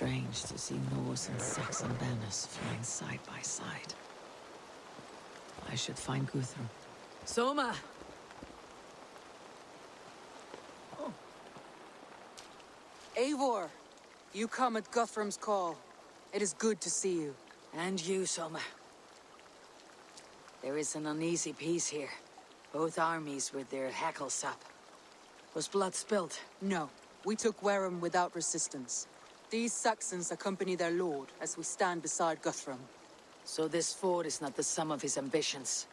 strange to see Norse and Saxon banners flying side by side. I should find Guthrum. Soma! Oh. Eivor, you come at Guthrum's call. It is good to see you. And you, Soma. There is an uneasy peace here. Both armies with their hackles up. Was blood spilled? No. We took Wareham without resistance. These Saxons accompany their lord as we stand beside Guthrum. So this fort is not the sum of his ambitions.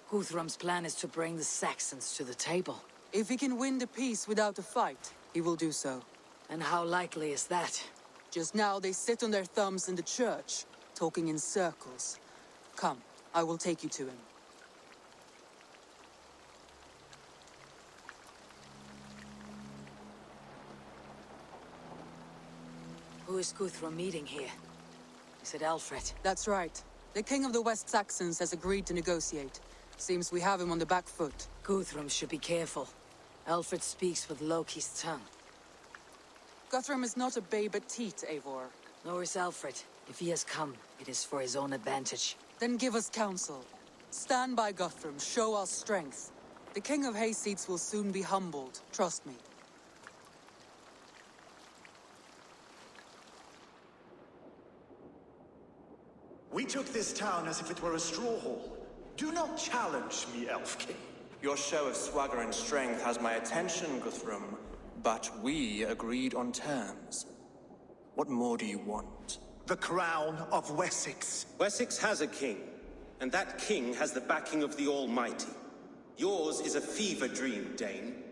Guthrum's plan is to bring the Saxons to the table. If he can win the peace without a fight, he will do so. And how likely is that? Just now they sit on their thumbs in the church, talking in circles. Come, I will take you to him. Who is Guthrum meeting here? Is it Alfred? That's right. The king of the West Saxons has agreed to negotiate. Seems we have him on the back foot. Guthrum should be careful. Alfred speaks with Loki's tongue. Guthrum is not a babe at teat, Eivor. Nor is Alfred. If he has come, it is for his own advantage. Then give us counsel. Stand by Guthrum, show our strength. The king of Hayseeds will soon be humbled, trust me. We took this town as if it were a straw hall. Do not challenge me, Elf King. Your show of swagger and strength has my attention, Guthrum, but we agreed on terms. What more do you want? The crown of Wessex. Wessex has a king, and that king has the backing of the Almighty. Yours is a fever dream, Dane.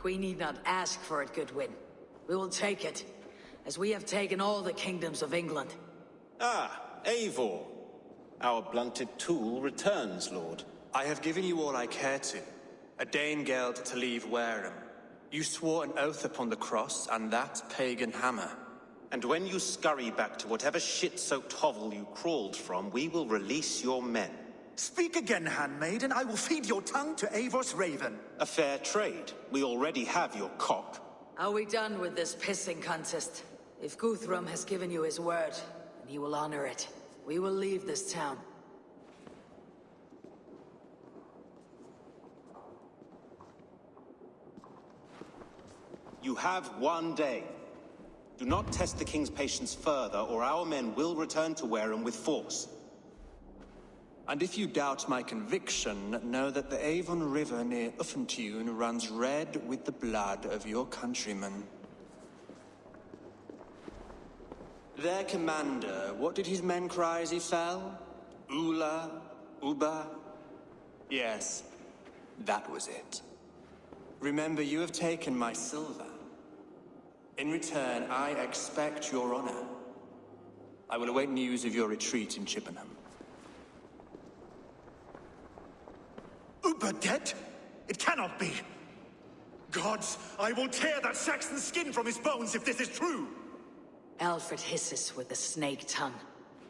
We need not ask for it, Goodwin. We will take it, as we have taken all the kingdoms of England. Ah, Eivor. Our blunted tool returns, Lord. I have given you all I care to. A Danegeld to leave Wareham. You swore an oath upon the cross, and that pagan hammer. And when you scurry back to whatever shit-soaked hovel you crawled from, we will release your men. Speak again, handmaid, and I will feed your tongue to Eivor's raven. A fair trade. We already have your cock. Are we done with this pissing contest? If Guthrum has given you his word, and he will honor it, we will leave this town. You have one day. Do not test the king's patience further, or our men will return to Wareham with force. And if you doubt my conviction, know that the Avon River near Uffentune runs red with the blood of your countrymen. Their commander, what did his men cry as he fell? Ula? Uba? Yes, that was it. Remember, you have taken my silver. In return, I expect your honor. I will await news of your retreat in Chippenham. Uber dead? It cannot be. Gods, I will tear that Saxon skin from his bones if this is true! Alfred hisses with a snake tongue,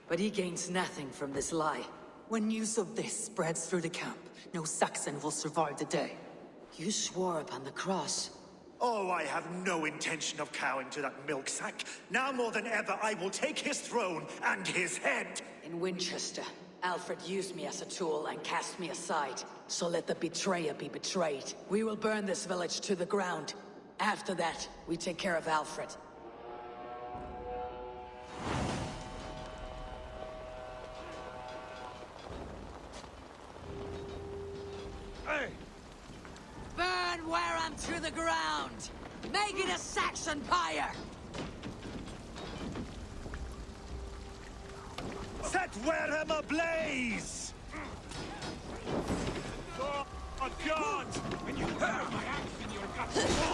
but he gains nothing from this lie. When news of this spreads through the camp, no Saxon will survive the day. You swore upon the cross. Oh, I have no intention of cowing to that milksack. Now more than ever, I will take his throne and his head! In Winchester, Alfred used me as a tool and cast me aside. So let the betrayer be betrayed. We will burn this village to the ground. After that, we take care of Alfred. Hey! Burn Wareham to the ground! Make it a Saxon pyre! Set Wareham ablaze! Oh, God! When you heard my axe in your guts,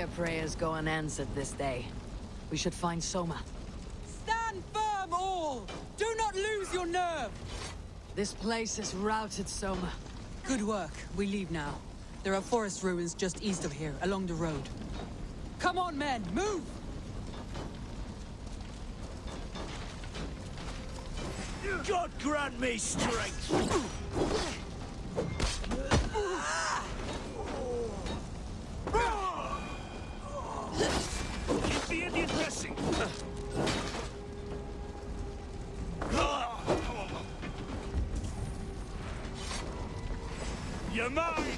Their prayers go unanswered this day. We should find Soma. Stand firm, all! Do not lose your nerve! This place is routed, Soma. Good work. We leave now. There are forest ruins just east of here, along the road. Come on, men! Move! God grant me strength! Keep the Indian guessing! You're mine!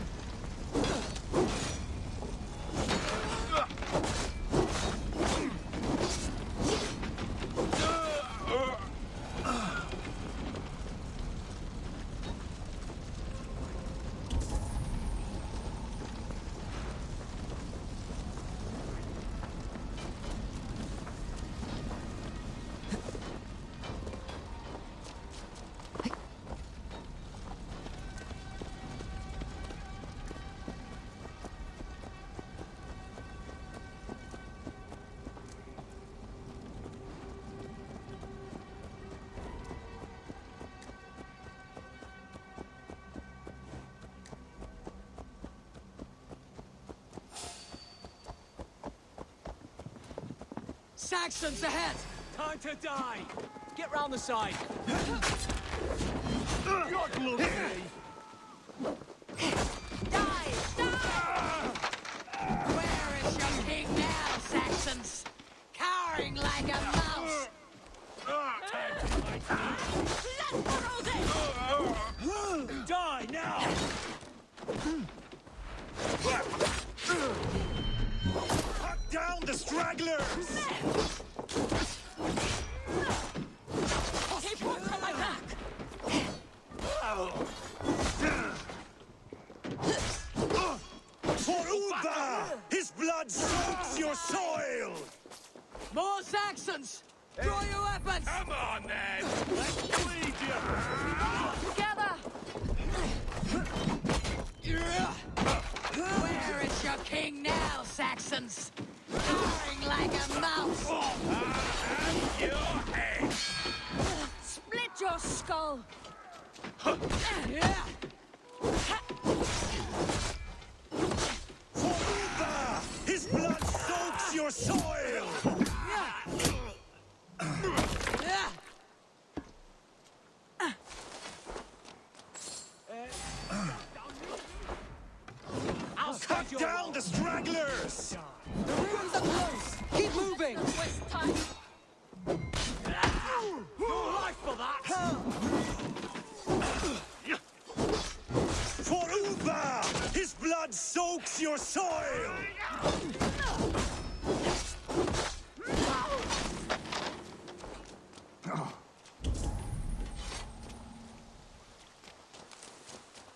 Saxons ahead! Time to die! Get round the side! God love me! Die! Die! Where is your king now, Saxons? Cowering like a mouse! Die now! Cut down the stragglers! Keep on my back! For Uba! His blood soaks your soil! More Saxons! Draw your weapons! Come on, then! Let's bleed you! Together! Where is your king now, Saxons? Cowering like a mouse! And your head! Split your skull! For Uba! His blood soaks your soil! Cut down the stragglers! The ruins are close! Keep moving! Waste time! Your life for that! For Uba! His blood soaks your soil!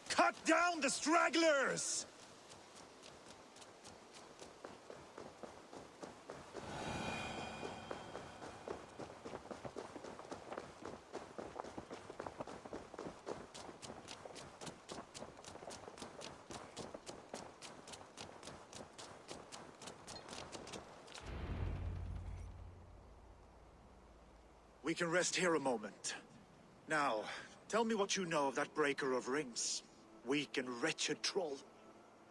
Cut down the stragglers! We can rest here a moment. Now, tell me what you know of that breaker of rings. Weak and wretched troll.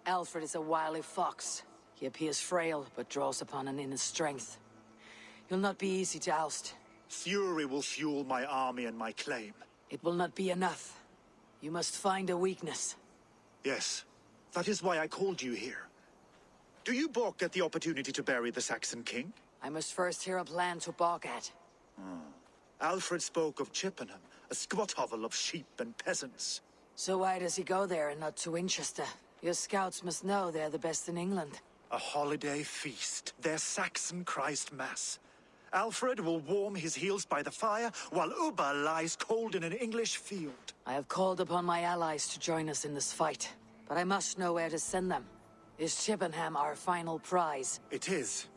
Alfred is a wily fox. He appears frail, but draws upon an inner strength. He'll not be easy to oust. Fury will fuel my army and my claim. It will not be enough. You must find a weakness. Yes, that is why I called you here. Do you balk at the opportunity to bury the Saxon king? I must first hear a plan to balk at. Alfred spoke of Chippenham, a squat hovel of sheep and peasants. So why does he go there and not to Winchester? Your scouts must know they're the best in England. A holiday feast, their Saxon Christ Mass. Alfred will warm his heels by the fire, while Uba lies cold in an English field. I have called upon my allies to join us in this fight, but I must know where to send them. Is Chippenham our final prize? It is.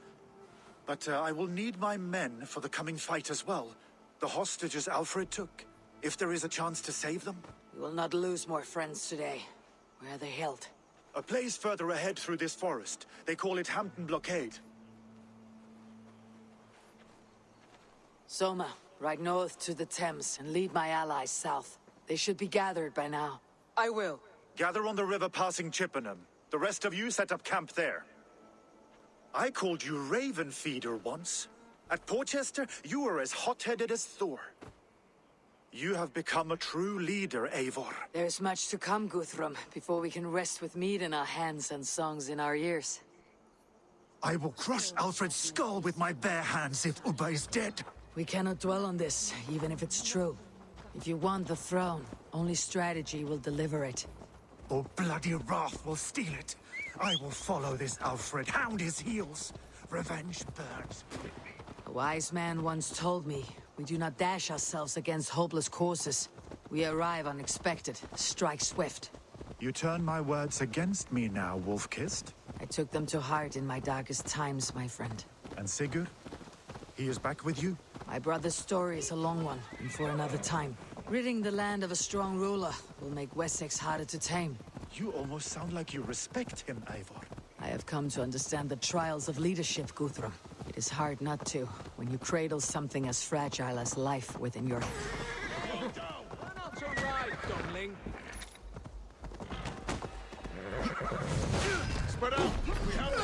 But I will need my men for the coming fight as well. The hostages Alfred took. If there is a chance to save them. We will not lose more friends today. Where are they held? A place further ahead through this forest. They call it Hampton Blockade. Soma, ride north to the Thames and lead my allies south. They should be gathered by now. I will. Gather on the river passing Chippenham. The rest of you set up camp there. I called you Raven Feeder once. At Porchester, you were as hot-headed as Thor. You have become a true leader, Eivor. There's much to come, Guthrum, before we can rest with meat in our hands and songs in our ears. I will crush Alfred's skull with my bare hands if Ubba is dead. We cannot dwell on this, even if it's true. If you want the throne, only strategy will deliver it. Or bloody wrath will steal it. I will follow this Alfred, hound his heels. Revenge burns within me. A wise man once told me, we do not dash ourselves against hopeless courses. We arrive unexpected, strike swift. You turn my words against me now, Wolf-Kissed. I took them to heart in my darkest times, my friend. And Sigurd? He is back with you? My brother's story is a long one, and for another time. Ridding the land of a strong ruler will make Wessex harder to tame. You almost sound like you respect him, Eivor. I have come to understand the trials of leadership, Guthrum. It is hard not to, when you cradle something as fragile as life within your... Not to ride, dumbling. Spread out. We have it.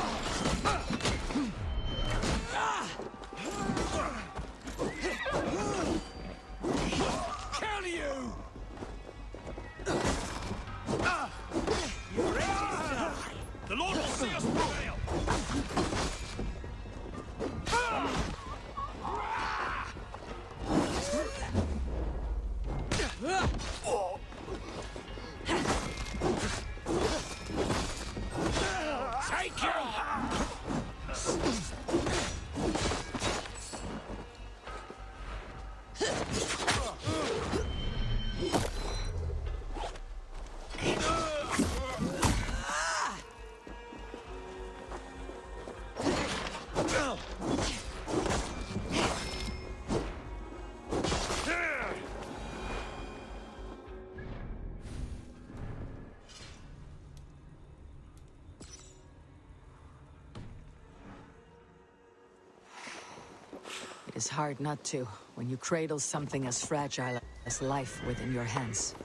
Counter you! You're ready, sir. The Lord will see us prevail. Take you! It is hard not to, when you cradle something as fragile as life within your hands.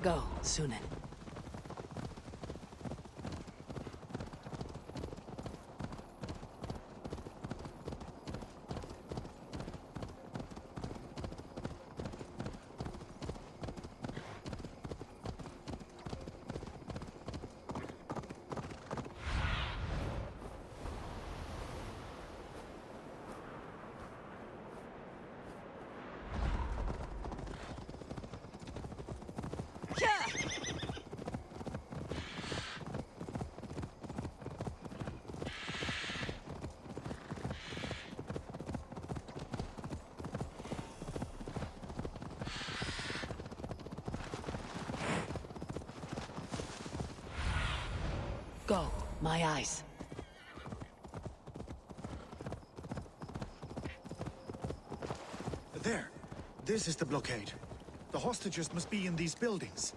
Go, Sunan. Go, my eyes. There. This is the blockade. The hostages must be in these buildings.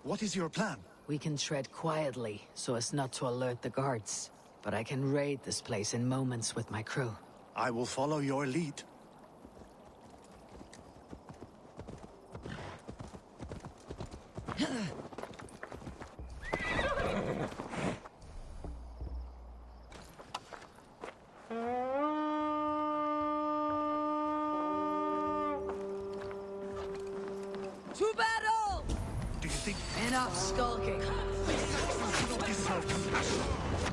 What is your plan? We can tread quietly, so as not to alert the guards. But I can raid this place in moments with my crew. I will follow your lead. To battle! Do you think Enough skulking. deserve compassion?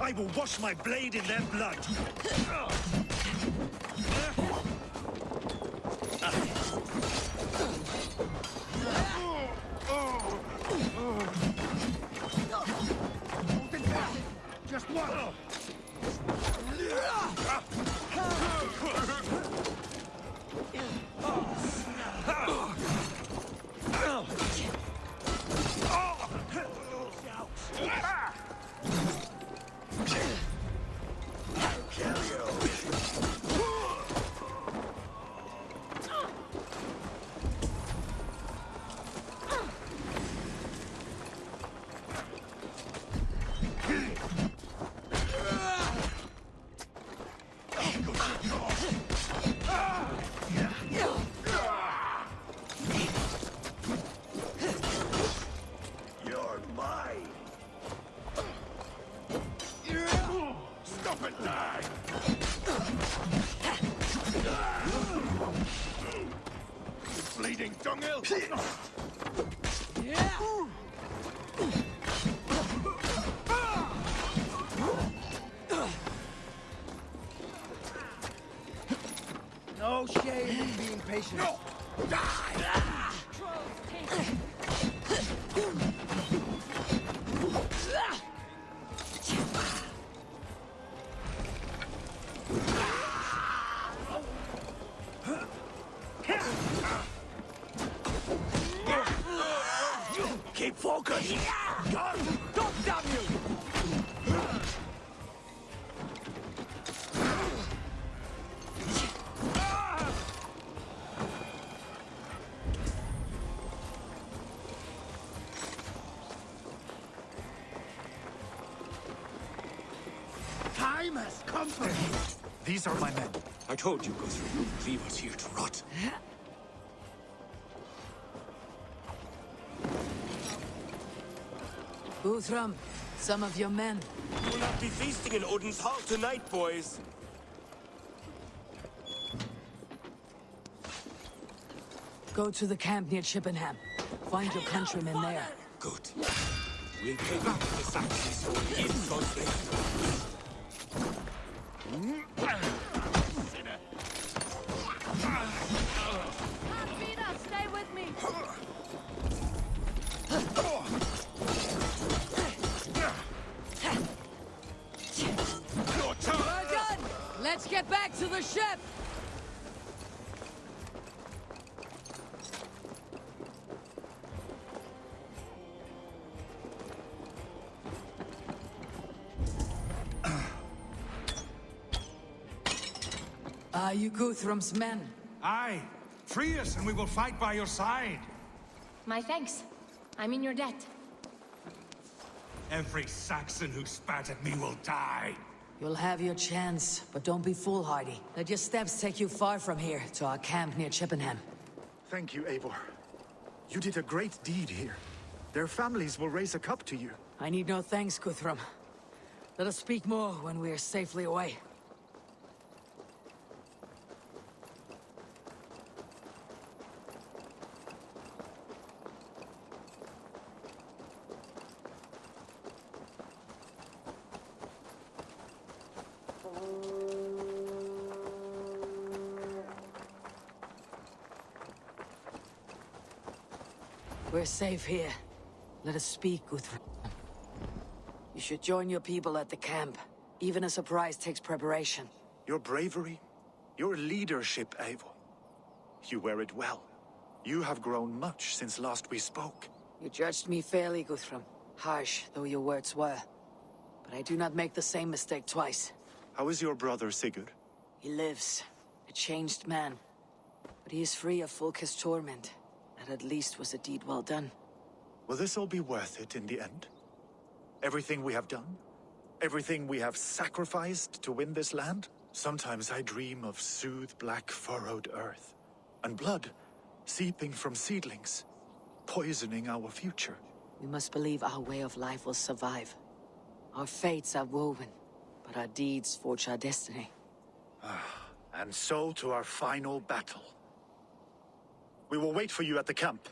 I will wash my blade in their blood. Just one. Dunghill! No shame in being patient. No! Die! Keep focused! Don't damn you! Time has come for me! These are my men. I told you, Guthrum, leave us here to rot. Guthrum, some of your men. We will not be feasting in Odin's hall tonight, boys. Go to the camp near Chippenham. Find your countrymen there. Good. We'll pay back the Saxons for the insults they have done. Stay with me! Your turn! Well done! Let's get back to the ship! Are you Guthrum's men? Aye. Free us and we will fight by your side. My thanks. I'm in your debt. Every Saxon who spat at me will die. You'll have your chance, but don't be foolhardy. Let your steps take you far from here, to our camp near Chippenham. Thank you, Eivor. You did a great deed here. Their families will raise a cup to you. I need no thanks, Guthrum. Let us speak more when we are safely away. We're safe here. Let us speak, Guthrum. You should join your people at the camp. Even a surprise takes preparation. Your bravery, your leadership, Eivor. You wear it well. You have grown much since last we spoke. You judged me fairly, Guthrum. Harsh though your words were. But I do not make the same mistake twice. How is your brother, Sigurd? He lives, a changed man. But he is free of Fulke's torment. That at least was a deed well done. Will this all be worth it in the end? Everything we have done? Everything we have sacrificed to win this land? Sometimes I dream of soothed black furrowed earth, and blood seeping from seedlings, poisoning our future. We must believe our way of life will survive. Our fates are woven, but our deeds forge our destiny. And so to our final battle. We will wait for you at the camp.